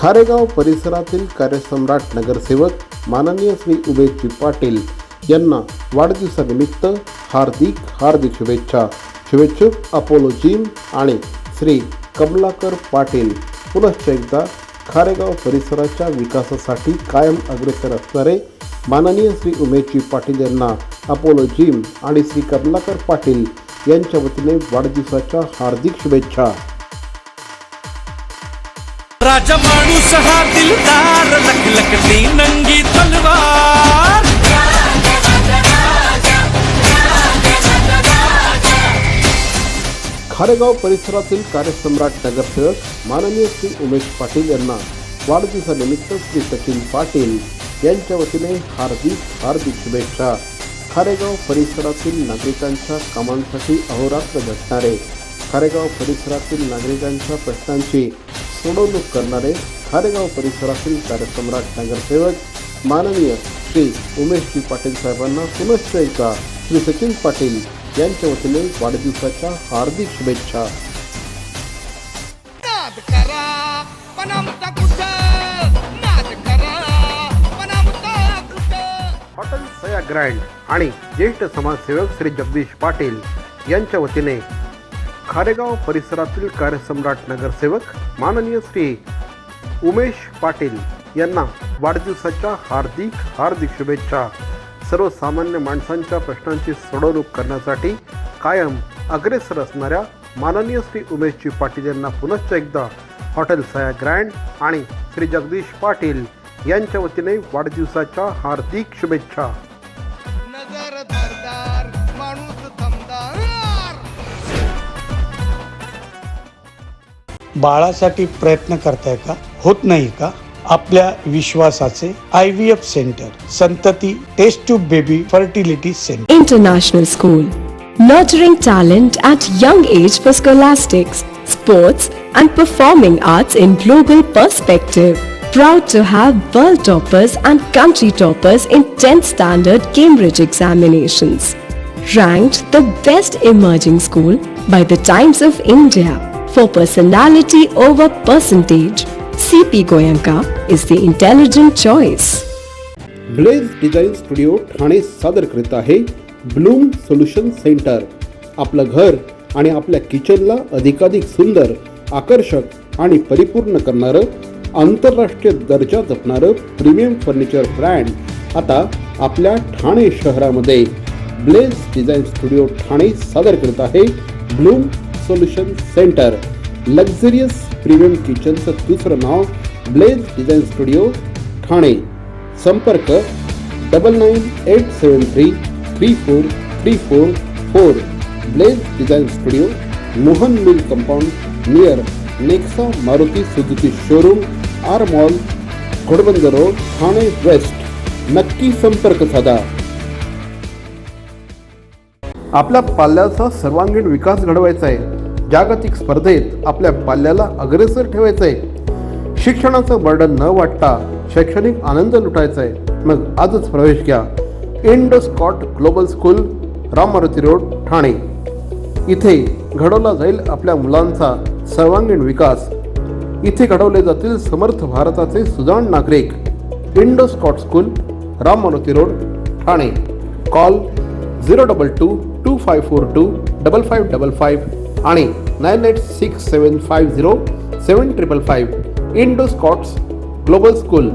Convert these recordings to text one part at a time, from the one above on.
खारेगाव परिसरातील कार्यसम्राट नगरसेवक माननीय श्री उमेशजी पाटील यांना वाढदिवसानिमित्त हार्दिक शुभेच्छा. शुभेच्छुक अपोलो जिम आणि श्री कमलाकर पाटील पुनश्च एकदा खारेगाव परिसराच्या विकासासाठी कायम अग्रेसर असणारे माननीय श्री उमेशजी पाटील यांना अपोलो जिम आणि श्री कमलाकर पाटील यांच्या वतीने वाढदिवसाच्या हार्दिक शुभेच्छा. राजा माणूस हा दिलदार लखलखती नंगी तलवार. खारेगाव परिसरातील कार्यसम्राट नगरसेवक माननीय श्री उमेश पाटील यांना वाढदिवसानिमित्त श्री सचिन पाटील यांच्या वतीने हार्दिक शुभेच्छा. खारेगाव परिसरातील नागरिकांच्या कामांसाठी अहोरात्र झटणारे, खारेगाव परिसरातील नागरिकांच्या प्रश्नांची सोडवणूक करणारे खारेगाव परिसरातील कार्यसम्राट नगरसेवक माननीय श्री उमेशजी पाटील साहेबांना पुनश्च एकदा श्री सचिन पाटील यांच्या वतीने वाढदिवसाच्या हार्दिक शुभेच्छा. हॉटेल सया ग्रँड आणि ज्येष्ठ समाजसेवक श्री जगदीश पाटील यांच्या वतीने खारेगाव परिसरातील कार्यसम्राट नगरसेवक माननीय श्री उमेश पाटील यांना वाढदिवसाच्या हार्दिक शुभेच्छा. सर्वसामान्य माणसांच्या प्रश्नांची सोडवणूक करण्यासाठी कायम अग्रेसर असणाऱ्या माननीय श्री उमेशजी पाटील यांना पुनश्च एकदा हॉटेल सया ग्रँड आणि श्री जगदीश पाटील यांच्या वतीने वाढदिवसाच्या हार्दिक शुभेच्छा. बाळासाठी प्रयत्न करताय का? होत नाही का? आपल्या विश्वासाचे IVF centre, Santati test tube baby fertility centre. International School, nurturing talent at young age for scholastics, sports and performing arts in global perspective. Proud to have world toppers and country toppers in 10th standard Cambridge examinations. Ranked the best emerging school by the Times of India for personality over percentage. CP Goenka is the intelligent choice. Blaze design studio Thane सादर करीत आहे bloom solution centre. आपलं घर आणि आपल्या किचनला अधिकाधिक सुंदर, आकर्षक आणि परिपूर्ण करणारं आंतरराष्ट्रीय दर्जा जपणारं प्रीमियम फर्निचर ब्रँड आता आपल्या ठाणे शहरामध्ये. ब्लेज डिझाइन स्टुडिओ ठाणे सादर करीत आहे bloom solution centre. Luxurious premium किचनचं दुसरं नाव ब्लेज डिझाइन स्टुडिओ ठाणे. संपर्क 9987334344. Blaze design studio, Mohan mill compound near Nexa Maruti Suzuki showroom, R mall, Ghodbunder road, Thane west. नक्की संपर्क साधा. आपल्या पाल्याचा सर्वांगीण विकास घडवायचा आहे. जागतिक स्पर्धेत आपल्या पाल्याला अग्रेसर ठेवायचं आहे. शिक्षणाचं बर्डन न वाटता शैक्षणिक आनंद लुटायचा आहे. मग आजच प्रवेश घ्या Indoscot global school, Ram Maruti road, Thane. इथे घडवला जाईल आपल्या मुलांचा सर्वांगीण विकास. इथे घडवले जातील समर्थ भारताचे सुजाण नागरिक. Indoscot school, Ram Maruti road, Thane. Call 02225425555 आणि 9867507555. Indoscots global school.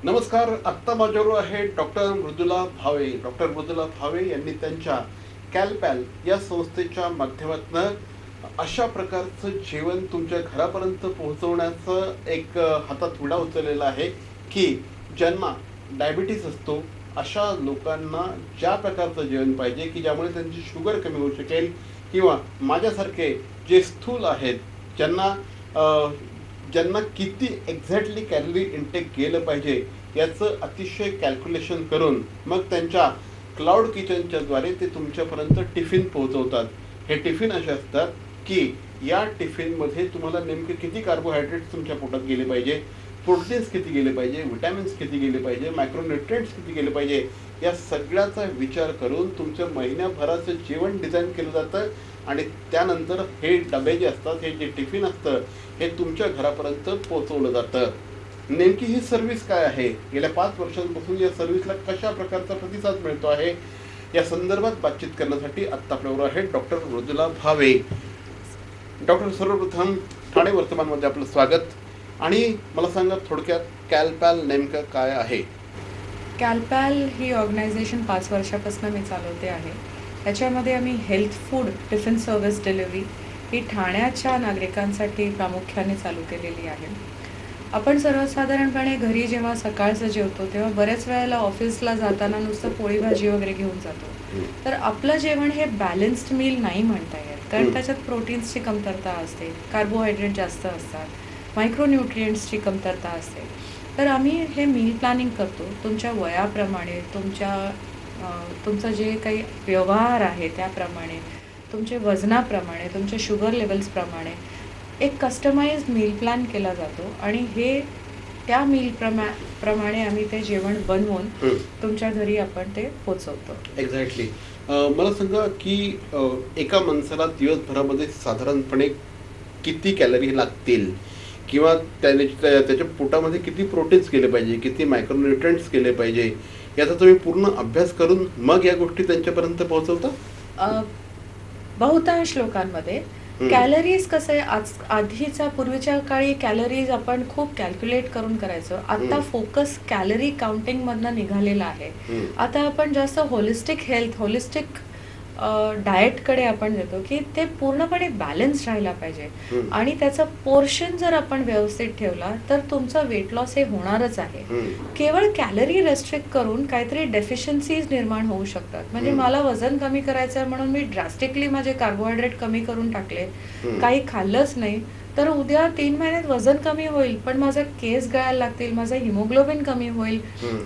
नमस्कार. आत्ता माझ्याबरोबर आहे डॉक्टर मृदुला भावे. डॉक्टर मृदुला भावे यांनी त्यांच्या कॅलपॅल या संस्थेच्या माध्यमातून अशा प्रकारचं जेवण तुमच्या घरापर्यंत पोहोचवण्याचं एक हातात विडा उचललेला आहे की ज्यांना डायबिटीस असतो अशा लोकांना ज्या प्रकारचं जेवण पाहिजे की ज्यामुळे त्यांची शुगर कमी होऊ शकेल, किंवा माझ्यासारखे जे स्थूल आहेत ज्यांना किती एक्झॅक्टली कॅलरी इनटेक केलं पाहिजे याचं अतिशय कॅल्क्युलेशन करून मग त्यांच्या क्लाउड किचनच्या द्वारे ते तुमच्यापर्यंत टिफिन पोहोचवतात. हे टिफिन असे असतात की या टिफिनमध्ये तुम्हाला नेमके किती कार्बोहायड्रेट्स तुमच्या पोटात गेले पाहिजे, प्रोटीन्स किती गेले पाहिजे, विटॅमिन्स किती गेले पाहिजे, मायक्रोन्युट्रिएंट्स किती गेले पाहिजे, या सगळ्याचा विचार करून तुमचं महिन्याभराचं जेवण डिझाईन केलं जातं आणि त्यानंतर हे डबे जे असतात, हे जे टिफिन असतं, हे तुमच्या घरापर्यंत पोहोचवलं जातं. नेमकी ही सर्व्हिस काय आहे, गेल्या 5 वर्षांपासून या सर्व्हिसला कशा प्रकारचा प्रतिसाद मिळतो आहे, या संदर्भात बातचीत करण्यासाठी आत्ता आपल्याबरोबर आहे डॉक्टर मृदुला भावे. डॉक्टर, सर्वप्रथम ठाणे वर्तमानमध्ये आपलं स्वागत. आणि मला सांगा थोडक्यात, कॅलपॅल नेमकं काय आहे? कॅलपॅल ही ऑर्गनायझेशन 5 वर्षापासून मी चालवते आहे. त्याच्यामध्ये आम्ही health food tiffin service delivery ही ठाण्याच्या नागरिकांसाठी प्रामुख्याने चालू केलेली आहे. आपण सर्वसाधारणपणे घरी जेव्हा सकाळचं जेवतो तेव्हा बऱ्याच वेळेला ऑफिसला जाताना नुसतं पोळी भाजी वगैरे घेऊन जातो. तर आपलं जेवण हे बॅलन्स्ड मील नाही म्हणता येत, कारण त्याच्यात प्रोटीन्सची कमतरता असते, कार्बोहायड्रेट जास्त असतात, मायक्रोन्युट्रिएंट्सची कमतरता असते. तर आम्ही हे मील प्लॅनिंग करतो तुमच्या वयाप्रमाणे, तुमचं जे काही व्यवहार आहे त्याप्रमाणे, तुमचे वजनाप्रमाणे, तुमच्या शुगर लेवल्सप्रमाणे एक कस्टमाइज्ड मील प्लॅन केला जातो आणि हे त्या मील प्रमाणे आम्ही ते जेवण बनवून तुमच्या घरी आपण ते पोचवतो. एक्झॅक्टली. मला सांगा की एका माणसाला दिवसभरामध्ये साधारणपणे किती कॅलरी लागतील, किंवा त्याच्या पोटामध्ये किती प्रोटीन्स गेले पाहिजे, किती मायक्रोन्युट्रिएंट्स गेले पाहिजे, याचा तुम्ही पूर्ण अभ्यास करून मग या गोष्टी त्यांच्यापर्यंत पोहोचवता? बहुतांश लोकांमध्ये कॅलरीज कसं आहे, आधीच्या पूर्वीच्या काळी कॅलरीज आपण खूप कॅल्क्युलेट करून करायचो. आता फोकस कॅलरी काउंटिंग मधनं निघालेला आहे. आता आपण जास्त होलिस्टिक डाएटकडे आपण देतो की ते पूर्णपणे बॅलन्स राहायला पाहिजे आणि त्याचा पोर्शन जर आपण व्यवस्थित ठेवला तर तुमचा वेट लॉस हे होणारच आहे. केवळ कॅलरी रेस्ट्रिक्ट करून काहीतरी डेफिशियन्सीज निर्माण होऊ शकतात. म्हणजे मला वजन कमी करायचं आहे म्हणून मी ड्रास्टिकली माझे कार्बोहायड्रेट कमी करून टाकले, काही खाल्लंच नाही, तर उद्या 3 महिन्यात वजन कमी होईल पण माझे केस गळायला लागतील, माझं हिमोग्लोबिन कमी होईल,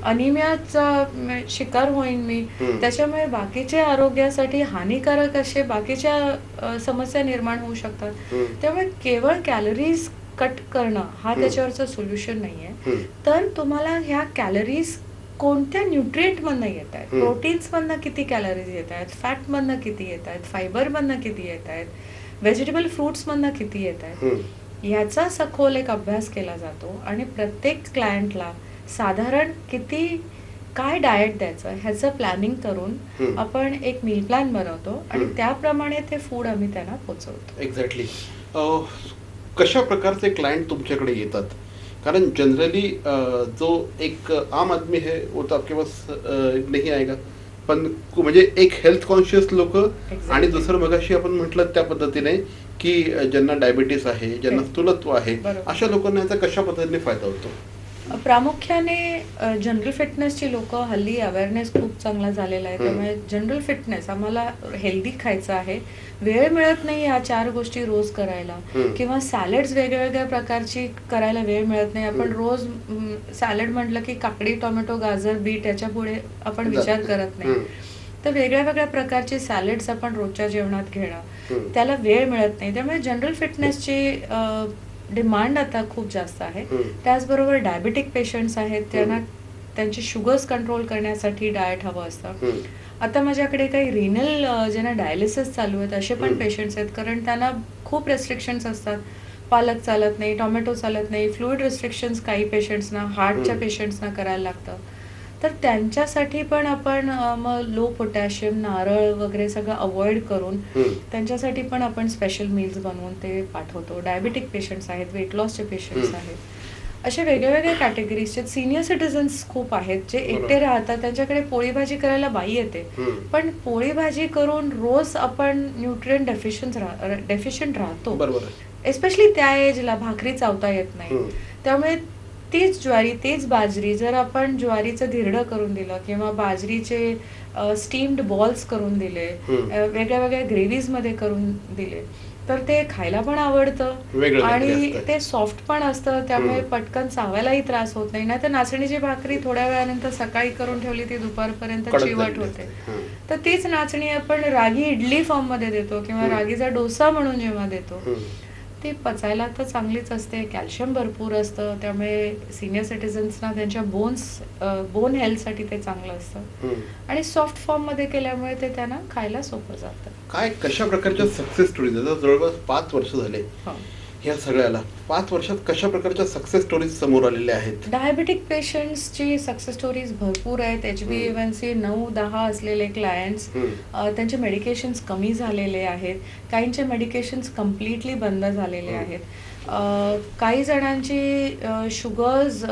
अनिमियाचा शिकार होईन मी. त्याच्यामुळे बाकीच्या आरोग्यासाठी हानिकारक असे बाकीच्या समस्या निर्माण होऊ शकतात. त्यामुळे केवळ कॅलरीज कट करणं हा त्याच्यावरचं सोल्युशन नाहीये. तर तुम्हाला ह्या कॅलरीज कोणत्या न्यूट्रिएंटमधनं येत आहेत, प्रोटीन्समधनं किती कॅलरीज येत आहेत, फॅटमधनं किती येत आहेत, फायबरमधनं किती येत आहेत, व्हेजिटेबल फ्रुट्समधनं किती येत आहेत, याचा सखोल एक अभ्यास केला जातो आणि प्रत्येक क्लायंटला साधारण काय डाएट द्यायचं ह्याचं प्लॅनिंग करून आपण एक मील प्लॅन बनवतो आणि त्याप्रमाणे ते फूड आम्ही त्यांना पोचवतो. एक्झॅक्टली. कशा प्रकारचे क्लायंट तुमच्याकडे येतात? कारण जनरली जो एक आम आदमी है वो तो आपके पास नहीं आएगा, पण म्हणजे एक हेल्थ कॉन्शियस लोक आणि दुसरं मगाशी आपण म्हटलं त्या पद्धतीने की ज्यांना डायबिटीस आहे, ज्यांना स्थूलत्व आहे, अशा लोकांना याचा कशा पद्धतीने फायदा होतो? प्रामुख्याने जनरल फिटनेसची लोक हल्ली अवेअरनेस खूप चांगला झालेला आहे. त्यामुळे जनरल फिटनेस, आम्हाला हेल्दी खायचं आहे, वेळ मिळत नाही या 4 गोष्टी रोज करायला, किंवा सॅलड्स वेगवेगळ्या प्रकारची करायला वेळ मिळत नाही. आपण रोज सॅलड म्हटलं की काकडी, टोमॅटो, गाजर, बीट याच्या पुढे आपण विचार करत नाही. तर वेगळ्या प्रकारचे सॅलड्स आपण रोजच्या जेवणात घेणं, त्याला वेळ मिळत नाही. त्यामुळे जनरल फिटनेसची डिमांड आता खूप जास्त आहे. त्याचबरोबर डायबिटिक पेशंट्स आहेत, त्यांना त्यांची शुगर्स कंट्रोल करण्यासाठी डाएट हवं असतं. आता माझ्याकडे काही रिनल ज्यांना डायलिसिस चालू आहेत असे पण पेशंट्स आहेत, कारण त्यांना खूप रेस्ट्रिक्शन्स असतात. पालक चालत नाही, टोमॅटो चालत नाही, फ्लुइड रेस्ट्रिक्शन्स काही पेशंट्सना, हार्टच्या पेशंट्सना करायला लागतं. तर त्यांच्यासाठी पण आपण मग लो पोटॅशियम, नारळ वगैरे सगळं अवॉइड करून त्यांच्यासाठी पण आपण स्पेशल मील्स बनवून ते पाठवतो. डायबिटिक पेशंट्स आहेत, वेट लॉसचे पेशंट्स आहेत, असे वेगवेगळ्या कॅटेगरीजचे. सिनियर सिटीजन्स खूप आहेत जे एकटे राहतात, त्यांच्याकडे पोळी भाजी करायला बाई येते, पण पोळी भाजी करून रोज आपण न्यूट्रिएंट डेफिशियंट राहतो. एस्पेशली त्या एजला भाकरी चावता येत नाही. त्यामुळे तीच ज्वारी, तीच बाजरी जर आपण ज्वारीचं धिरडं करून दिलं किंवा बाजरीचे स्टीम्ड बॉल्स करून दिले, वेगळ्या ग्रेव्हीज मध्ये करून दिले, तर ते खायला पण आवडतं आणि ते सॉफ्ट पण असतं. त्यामुळे पटकन चावायलाही त्रास होत नाही. तर नाचणीची भाकरी थोड्या वेळानंतर सकाळी करून ठेवली ती दुपारपर्यंत चिवट होते. तर तीच नाचणी आपण रागी इडली फॉर्म मध्ये देतो किंवा रागीचा डोसा म्हणून जेव्हा देतो ती पचायला तर चांगलीच असते, कॅल्शियम भरपूर असतं, त्यामुळे सिनियर सिटिझन्सना त्यांच्या बोन हेल्थसाठी ते चांगलं असतं आणि सॉफ्ट फॉर्ममध्ये केल्यामुळे ते त्यांना खायला सोपं जातं. काय कशा प्रकारच्या सक्सेस स्टोरीज आता जवळपास 5 वर्ष झाले हो. ह्या सगळ्याला 5 वर्षात कशा प्रकारच्या सक्सेस स्टोरीज समोर आलेल्या आहेत? डायबेटिक पेशंट्सची सक्सेस स्टोरीज भरपूर आहेत. HbA1c 9-10 असलेले क्लायंट्स, त्यांचे मेडिकेशन्स कमी झालेले आहेत, काहींचे मेडिकेशन्स कम्प्लिटली बंद झालेले आहेत, काही जणांची शुगर्स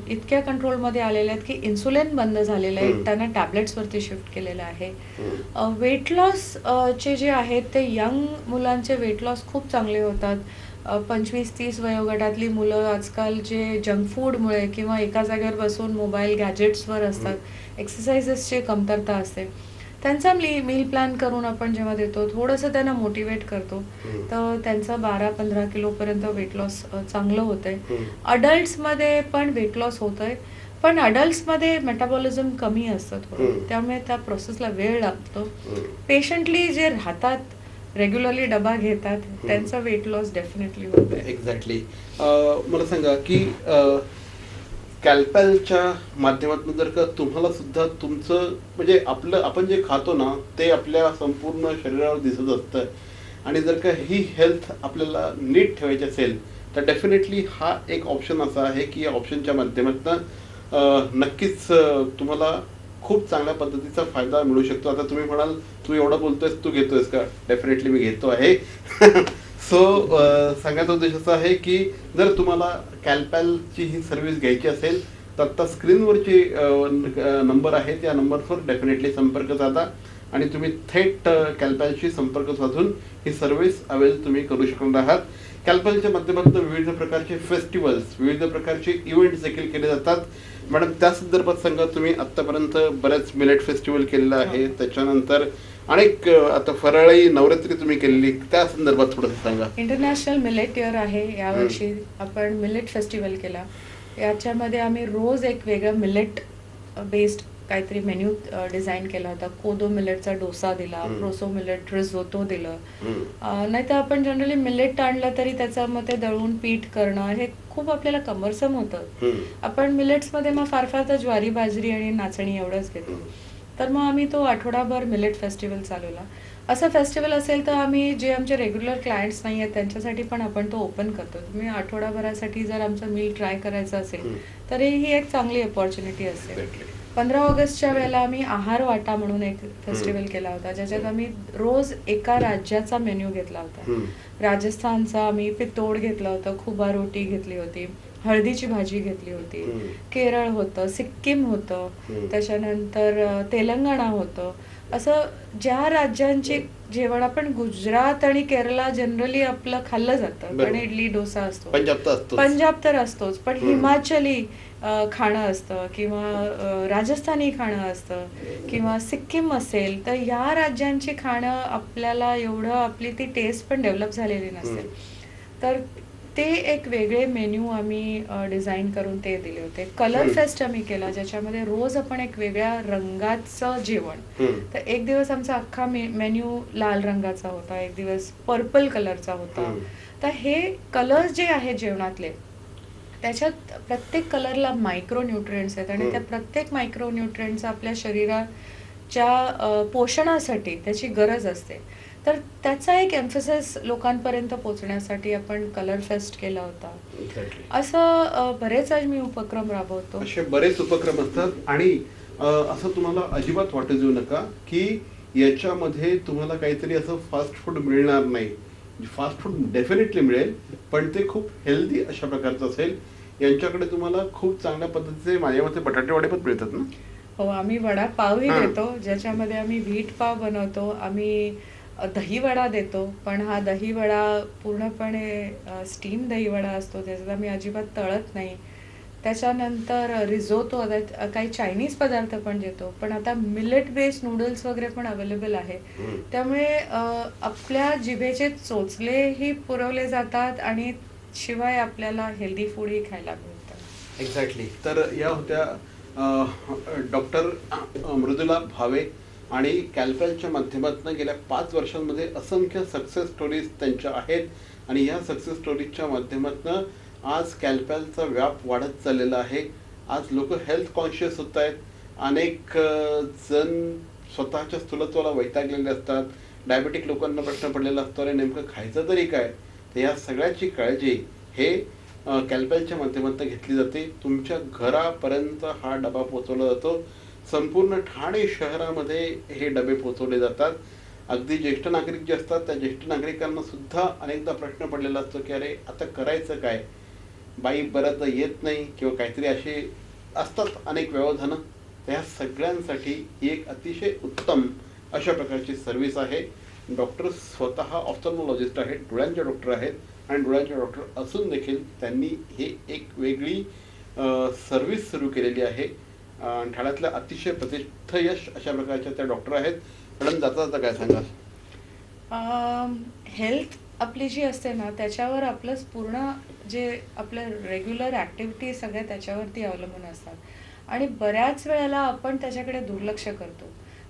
इतक्या कंट्रोलमध्ये आलेल्या आहेत की इन्सुलिन बंद झालेलं आहे, त्यांना टॅबलेट्सवरती शिफ्ट केलेलं आहे. वेट लॉस चे जे आहेत ते यंग मुलांचे वेट लॉस खूप चांगले होतात. 25-30 वयोगटातली मुलं आजकाल जे जंक फूडमुळे किंवा एका जागेवर बसून मोबाईल गॅजेट्सवर असतात, एक्सरसाइजेसची कमतरता असते, त्यांचा मील प्लॅन करून आपण जेव्हा देतो, थोडंसं त्यांना मोटिवेट करतो, तर त्यांचं 12-15 किलोपर्यंत वेट लॉस चांगलं होतंय. अडल्ट्समध्ये पण वेट लॉस होतंय, पण अडल्ट्समध्ये मेटाबॉलिझम कमी असतं थोडं, त्यामुळे त्या प्रोसेसला वेळ लागतो. पेशंटली जे राहतात, रेग्युलरली डबा घेतात, त्यांचा वेट लॉस डेफिनेटली होतोय. एक्झॅक्टली. मला सांगा की कॅल्पॅलच्या माध्यमातून जर का तुम्हाला सुद्धा तुमचं म्हणजे आपण जे खातो ना ते आपल्या संपूर्ण शरीरावर दिसत असतं आणि जर का ही हेल्थ आपल्याला नीट ठेवायची असेल तर डेफिनेटली हा एक ऑप्शन असा आहे की या ऑप्शनच्या माध्यमातून नक्कीच तुम्हाला खूप चांगल्या पद्धतीचा फायदा मिळू शकतो. आता तुम्ही म्हणाल तू एवढं बोलतोयस, तू घेतोयस का? डेफिनेटली मी घेतो आहे. सो सांगायचा उद्देश असा आहे की जर तुम्हाला कॅल्पॅलची ही सर्व्हिस घ्यायची असेल तर आता स्क्रीनवरची नंबर आहे त्या नंबरवर डेफिनेटली संपर्क साधा आणि तुम्ही थेट कॅल्पॅलशी संपर्क साधून ही सर्व्हिस अवेल तुम्ही करू शकणार आहात. कॅल्पॅलच्या माध्यमातून विविध प्रकारचे फेस्टिवल्स, विविध प्रकारचे इव्हेंट्स देखील केले जातात. मॅडम त्या संदर्भात सांगा, तुम्ही आत्तापर्यंत बऱ्याच मिलेट फेस्टिवल केलेलं आहे, त्याच्यानंतर अनेक आता फराळी नवरात्री तुम्ही केलेली, त्या संदर्भात थोडंसं सांगा. इंटरनॅशनल मिलेट इयर आहे यावर्षी, आपण मिलेट फेस्टिवल केला. याच्यामध्ये आम्ही रोज एक वेगळं मिलेट बेस्ड काहीतरी मेन्यू डिझाईन केला होता. कोदो मिलेटचा डोसा दिला, प्रोसो मिलेट रिझोटो दिलं. नाहीतर आपण जनरली मिलेट आणलं तरी त्याचं मग ते दळून पीठ करणं हे खूप आपल्याला कमरसम होतं. आपण मिलेट्समध्ये मग फार तर ज्वारी, बाजरी आणि नाचणी एवढंच घेतो. तर मग आम्ही तो आठवडाभर मिलेट फेस्टिवल चालवला. असं फेस्टिवल असेल तर आम्ही जे आमचे रेग्युलर क्लायंट्स नाही आहेत त्यांच्यासाठी पण आपण तो ओपन करतो. तुम्ही आठवडाभरासाठी जर आमचं मील ट्राय करायचं असेल तर ही एक चांगली अपॉर्च्युनिटी असेल. 15 ऑगस्टच्या वेळेला आम्ही आहार वाटा म्हणून एक फेस्टिवल केला होता, ज्याच्यात आम्ही रोज एका राज्याचा मेन्यू घेतला होता. राजस्थानचा आम्ही पितोड घेतलं होतं, खुबा रोटी घेतली होती, हळदीची भाजी घेतली होती, केरळ होतं, सिक्कीम होतं, त्याच्यानंतर तेलंगणा होतं. असं ज्या राज्यांचे जेवण, आपण गुजरात आणि केरला जनरली आपलं खाल्लं जातं, पण इडली डोसा असतो, पंजाब तर असतोच, पण हिमाचली खाणं असतं किंवा राजस्थानी खाणं असतं किंवा सिक्कीम असेल, तर या राज्यांची खाणं आपल्याला एवढं आपली ती टेस्ट पण डेव्हलप झालेली नसते. तर ते एक वेगळे मेन्यू आम्ही डिझाईन करून ते दिले होते. कलर फेस्ट आम्ही केला, ज्याच्यामध्ये रोज आपण एक वेगळ्या रंगाचं जेवण. तर एक दिवस आमचा अख्खा मेन्यू लाल रंगाचा होता, एक दिवस पर्पल कलरचा होता. तर हे कलर्स जे आहेत जेवणातले, त्याच्यात प्रत्येक कलरला मायक्रो न्यूट्रिएंट्स आहेत आणि त्या प्रत्येक मायक्रो न्यूट्रिएंट्सचा आपल्या शरीराच्या पोषणासाठी त्याची गरज असते. तर त्याचा एक एम्फसिस लोकांपर्यंत पोहोचण्यासाठी आपण कलर फेस्ट केला होता. असं बरेच आज मी उपक्रम राबवतो. असे बरेच उपक्रम असतात आणि असं तुम्हाला अजिबात वाटू देऊ नका की याच्यामध्ये तुम्हाला काहीतरी असं फास्ट फूड मिळणार नाही. फास्ट फूड डेफिनेटली मिळेल, पण ते खूप हेल्दी अशा प्रकारचं असेल. यांच्याकडे तुम्हाला खूप चांगल्या पद्धतीचे माझ्या मते बटाटे वडे पण मिळतात ना? हो, आम्ही वडापावही देतो, ज्याच्यामध्ये आम्ही व्हीट पाव बनवतो. आम्ही दही वडा देतो, पण हा दही वडा पूर्णपणे स्टीम दही वडा असतो, त्याच्यात आम्ही अजिबात तळत नाही. त्याच्यानंतर रिझोटो, काही चायनीज पदार्थ पण देतो, पण आता मिलेट बेस्ड नूडल्स वगैरे पण अवेलेबल आहे. त्यामुळे आपल्या जिभेचे चोचलेही पुरवले जातात आणि शिवाय आपल्याला हेल्दी फूडही खायला मिळतं. एक्झॅक्टली. तर या होत्या डॉक्टर मृदुला भावे, आणि कॅल्पलच्या माध्यमातून गेल्या 5 वर्षांमध्ये असंख्य सक्सेस स्टोरीज त्यांच्या आहेत आणि ह्या सक्सेस स्टोरीजच्या माध्यमातून आज कॅल्पलचा व्याप वाढत चाललेला आहे. आज लोक हेल्थ कॉन्शियस होत आहेत. अनेक जण स्वतःच्या स्थूलत्वाला वैतागलेले असतात. डायबेटिक लोकांना प्रश्न पडलेला असतो, अरे नेमकं खायचं तरी काय. तर या सगळ्याची काळजी हे कॅल्पलच्या माध्यमातून घेतली जाते. तुमच्या घरापर्यंत हा डबा पोचवला जातो. संपूर्ण ठाणे शहरामध्ये हे डबे पोचवले जातात. अगदी ज्येष्ठ नागरिक जे असतात त्या ज्येष्ठ नागरिकांना सुद्धा अनेकदा प्रश्न पडलेला असतो की अरे आता करायचं काय, बाई बऱ्याचदा येत नाही किंवा काहीतरी असे असतात अनेक व्यवधानं. त्या सगळ्यांसाठी ही एक अतिशय उत्तम अशा प्रकारची सर्व्हिस आहे. डॉक्टर स्वतः ऑफ्थल्मॉलॉजिस्ट आहेत, डोळ्यांचे डॉक्टर आहेत आणि डोळ्यांचे डॉक्टर असून देखील त्यांनी हे एक वेगळी सर्व्हिस सुरू केलेली आहे. ठाण्यातल्या अतिशय प्रतिष्ठयश अशा प्रकारच्या त्या डॉक्टर आहेत. मॅडम जाता जाता काय सांगाल? हेल्थ आपली जी असते ना त्याच्यावर आपलं पूर्ण जे आपलं रेग्युलर ॲक्टिव्हिटी सगळ्या त्याच्यावरती अवलंबून असतात आणि बऱ्याच वेळेला आपण त्याच्याकडे दुर्लक्ष करतो.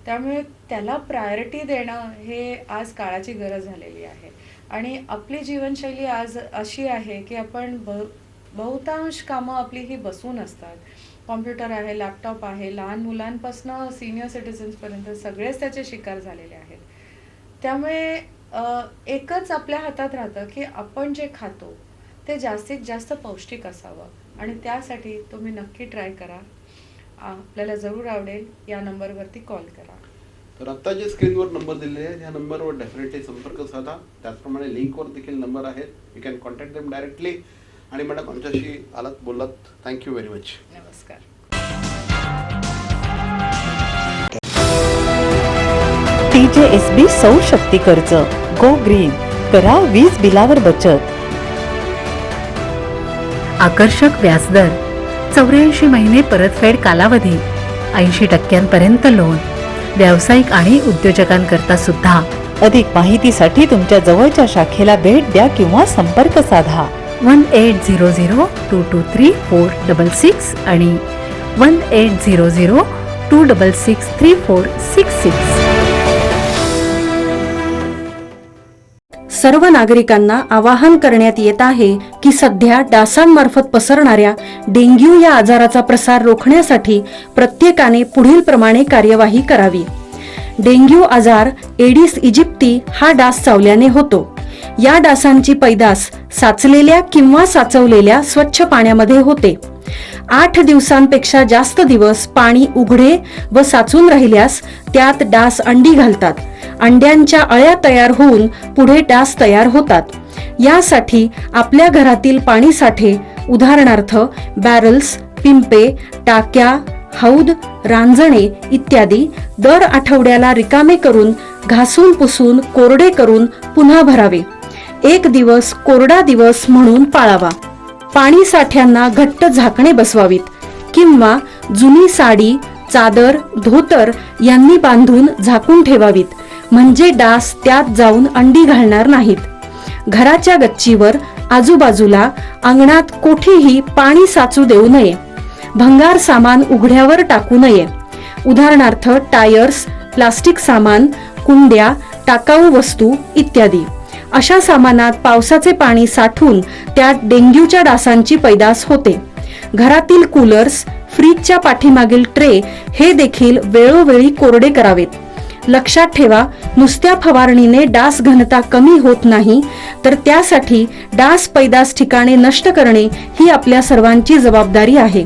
त्यामुळे त्याला प्रायोरिटी देणं हे आज काळाची गरज झालेली आहे. आणि आपली जीवनशैली आज अशी आहे की आपण बहुतांश कामं आपली ही बसून असतात. कॉम्प्युटर आहे, लॅपटॉप आहे, लहान मुलांपासून सिनियर सिटिझन्सपर्यंत सगळेच त्याचे शिकार झालेले आहेत. त्यामुळे एकच आपल्या हातात राहतं की आपण जे खातो ते जास्तीत जास्त पौष्टिक असावं आणि त्यासाठी तुम्ही नक्की ट्राय करा. आपल्याला जरूर आवडेल. या नंबरवरती कॉल करा. तर आता जे स्क्रीनवर नंबर दिलेले आहेत ह्या नंबरवर डेफिनेटली संपर्क साधा. त्याचप्रमाणे लिंकवर देखील नंबर आहेत. You can contact them directly. आणि मॅडम आमच्याशी आलात, बोललात, थँक्यू व्हेरी मच. नमस्कार. TJSB सौर शक्ती कर्ज, गो ग्रीन, करा वीज बिलावर बचत. आकर्षक व्याजदर, 84 महिने परतफेड कालावधी, 80% लोन, व्यावसायिक आणि उद्योजकांकरता सुद्धा. अधिक माहितीसाठी तुमच्या जवळच्या शाखेला भेट द्या किंवा संपर्क साधा 1800-223-466 आणि 1800-266-3466. सर्व नागरिकांना आवाहन करण्यात येत आहे की सध्या डासांमार्फत पसरणाऱ्या डेंग्यू या आजाराचा प्रसार रोखण्यासाठी प्रत्येकाने पुढील प्रमाणे कार्यवाही करावी. डेंग्यू आजार एडिस इजिप्ती हा डास चावल्याने होतो. या डासांची पैदास साचलेल्या किंवा साचवलेल्या स्वच्छ पाण्यामध्ये होते. 8 दिवसांपेक्षा जास्त दिवस पाणी उघडे व साचून राहिल्यास त्यात डास अंडी घालतात. अंड्यांच्या अळ्या तयार होऊन पुढे डास तयार होतात. यासाठी आपल्या घरातील पाणी साठे उदाहरणार्थ बॅरल्स, पिंपे, टाक्या, हौद, रांजणे इत्यादी दर आठवड्याला रिकामे करून घासून पुसून कोरडे करून पुन्हा भरावे. 1 दिवस कोरडा दिवस म्हणून पाळावा. पाणी साठ्यांना घट्ट झाकणे बसवावीत किंवा जुनी साडी, चादर, धोतर यांनी बांधून झाकून ठेवावीत, म्हणजे डास त्यात जाऊन अंडी घालणार नाहीत. घराच्या गच्चीवर, आजूबाजूला, अंगणात कोठेही पाणी साचू देऊ नये. भंगार सामान उघड्यावर टाकू नये. उदाहरणार्थ टायर्स, प्लास्टिक सामान, कुंड्या, टाकाऊ वस्तू इत्यादी. अशा सामानात पावसाचे पाणी साठून त्यात डेंग्यूच्या डासांची पैदास होते. घरातील कूलर्स, फ्रीजच्या पाठीमागील ट्रे हे देखील वेळोवेळी कोरडे करावेत. लक्षात ठेवा, नुसत्या फवारणीने डास घनता कमी होत नाही, तर त्यासाठी डास पैदास ठिकाणे नष्ट करणे ही आपल्या सर्वांची जबाबदारी आहे.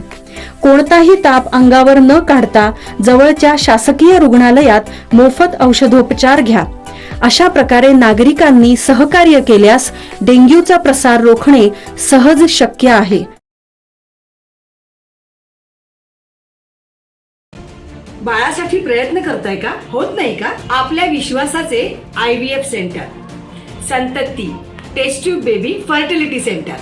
कोणताही ताप अंगावर न काढता जवळच्या शासकीय रुग्णालयात मोफत औषधोपचार घ्या. अशा प्रकारे नागरिकांनी सहकार्य केल्यास डेंग्यूचा प्रसार रोखणे सहज शक्य आहे. बाळासाठी प्रयत्न करताय का? होत नाही का? आपल्या विश्वासाचे IVF centre, Santati test tube baby fertility centre.